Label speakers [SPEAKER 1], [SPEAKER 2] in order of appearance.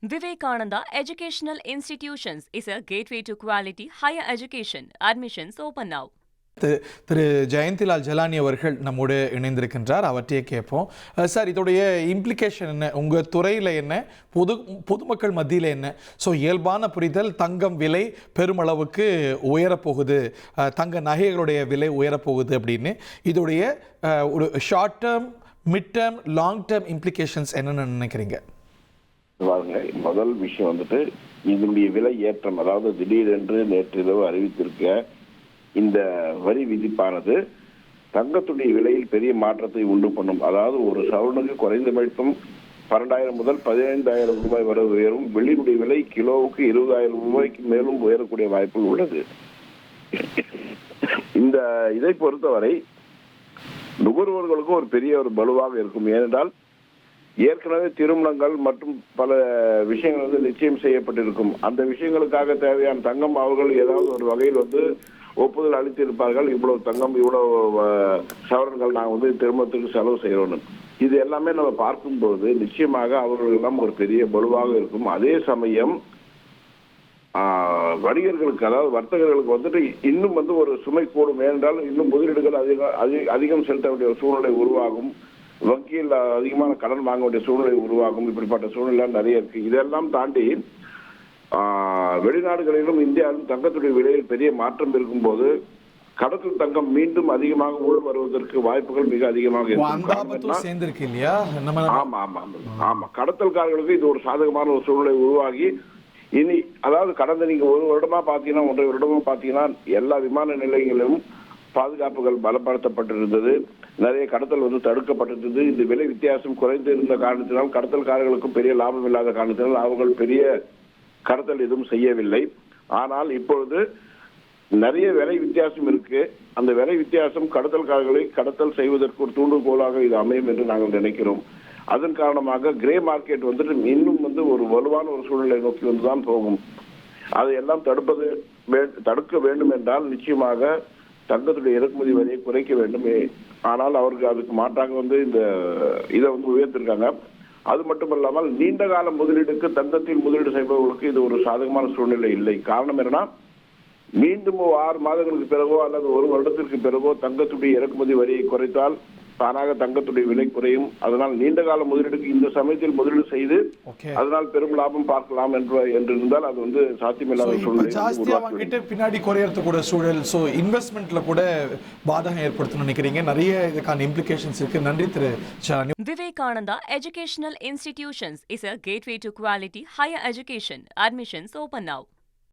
[SPEAKER 1] Vivekananda Educational Institutions is a gateway to quality higher education. Admissions open now.
[SPEAKER 2] திரு ஜெயந்திலால் ஜலானி அவர்கள் நம்மோடு இணைந்திருக்கின்றார். அவற்றையே கேட்போம். Sir, இதோடைய இம்ப்ளிகேஷன் என்ன, உங்கள் துறையில் என்ன, பொதுமக்கள் மத்தியில் என்ன? ஸோ இயல்பான புரிதல், தங்கம் விலை பெருமளவுக்கு உயரப்போகுது, தங்க நகைகளுடைய விலை உயரப்போகுது அப்படின்னு. இதோடைய ஒரு short term, mid term, long term implications என்னென்னு நினைக்கிறீங்க?
[SPEAKER 3] முதல் விஷயம் வந்துட்டு இதனுடைய விலை ஏற்றம், அதாவது திடீரென்று நேற்றிரவு அறிவித்திருக்க இந்த வரி விதிப்பானது தங்கத்துடைய விலையில் பெரிய மாற்றத்தை உண்டு பண்ணும். அதாவது ஒரு சவரனுக்கு குறைந்தபட்சம் 12,000 முதல் 15,000 ரூபாய் வரை உயரும். வெள்ளியுடைய விலை கிலோவுக்கு 20,000 ரூபாய்க்கு மேலும் உயரக்கூடிய வாய்ப்புகள் உள்ளது. இந்த இதை பொறுத்தவரை நுகர்வோர்களுக்கும் ஒரு பெரிய ஒரு பலுவாக இருக்கும். ஏனென்றால் ஏற்கனவே திருமணங்கள் மற்றும் பல விஷயங்கள் வந்து நிச்சயம் செய்யப்பட்டிருக்கும். அந்த விஷயங்களுக்காக தேவையான தங்கம் அவர்கள் ஏதாவது ஒரு வகையில் வந்து ஒப்புதல் அளித்திருப்பார்கள். இவ்வளவு தங்கம், இவ்வளவு சவரன்கள் நாங்கள் வந்து திருமணத்துக்கு செலவு செய்யணும். இது எல்லாமே நம்ம பார்க்கும்போது நிச்சயமாக அவர்கள் எல்லாம் ஒரு பெரிய பலுவாக இருக்கும். அதே சமயம் வணிகர்களுக்கு, அதாவது வர்த்தகர்களுக்கு வந்துட்டு இன்னும் வந்து ஒரு சுமை கூடும். ஏனென்றால் இன்னும் முதலீடுகள் அதிகம் செலுத்த வேண்டிய ஒரு சூழ்நிலை உருவாகும். வங்கியில் அதிகமான கடன் வாங்க வேண்டிய சூழ்நிலை உருவாகும். இப்படிப்பட்ட சூழ்நிலை நிறைய இருக்கு. இதெல்லாம் தாண்டி வெளிநாடுகளிலும் இந்தியாவிலும் தங்கத்துடைய விலையில் பெரிய மாற்றம் இருக்கும் போது கடத்தல் தங்கம் மீண்டும் அதிகமாக உள் வருவதற்கு வாய்ப்புகள் மிக அதிகமாக
[SPEAKER 2] இருக்கும்.
[SPEAKER 3] ஆமா, கடத்தல்காரர்களுக்கு இது ஒரு சாதகமான ஒரு சூழ்நிலை உருவாகி இனி, அதாவது கடந்த நீங்க ஒரு வருடமா பாத்தீங்கன்னா, 1.5 வருடமா பாத்தீங்கன்னா எல்லா விமான நிலையங்களிலும் பாதுகாப்புகள் பலப்படுத்தப்பட்டிருந்தது. நிறைய கடத்தல் வந்து தடுக்கப்பட்டிருந்தது. இந்த விலை வித்தியாசம் குறைந்து இருந்த காரணத்தினால் கடத்தல்காரர்களுக்கும் பெரிய லாபம் இல்லாத காரணத்தினால் அவர்கள் பெரிய கடத்தல் எதுவும் செய்யவில்லை. ஆனால் இப்பொழுது நிறைய விலை வித்தியாசம் இருக்கு. அந்த விலை வித்தியாசம் கடத்தல்காரர்களை கடத்தல் செய்வதற்கு ஒரு தூண்டுகோலாக இது அமையும் என்று நாங்கள் நினைக்கிறோம். அதன் காரணமாக கிரே மார்க்கெட் வந்துட்டு இன்னும் வந்து ஒரு வலுவான ஒரு சூழ்நிலை நோக்கி வந்துதான் போகும். அதையெல்லாம் தடுக்க வேண்டும் என்றால் நிச்சயமாக தங்கத்துடைய இறக்குமதி வரியை குறைக்க வேண்டும். ஆனால் அவருக்கு அதுக்கு மாற்றாக வந்து இந்த இதை வந்து உயர்த்திருக்காங்க. அது மட்டுமல்லாமல் நீண்ட கால முதலீடுக்கு தங்கத்தில் முதலீடு செய்பவர்களுக்கு இது ஒரு சாதகமான சூழ்நிலை இல்லை. காரணம் என்னன்னா, மீண்டும் 6 மாதங்களுக்கு பிறகோ அல்லது 1 வருடத்திற்கு பிறகோ தங்கத்துடைய இறக்குமதி வரியை குறைத்தால் தானாக தங்கத்துடைய விலை குறையும். அதனால் நீண்ட கால முதலீடுக்கு இந்த சமயத்தில் முதலீடு செய்து அதனால் பெரும் லாபம் பார்க்கலாம் என்று இருந்தால் அது வந்து சாத்தியமில்லாத சூழ்நிலை
[SPEAKER 2] பின்னாடி குறையறதுக்கூட சூழல். ஸோ இன்வெஸ்ட்மெண்ட்ல கூட பாதகம் ஏற்படுத்தணும்னு நினைக்கிறீங்க. நிறைய இதுக்கான இம்ப்ளிகேஷன்ஸ் இருக்கு. நன்றி திரு Jalani.
[SPEAKER 1] Vivekananda Educational Institutions is a gateway to quality higher education. Admissions open now.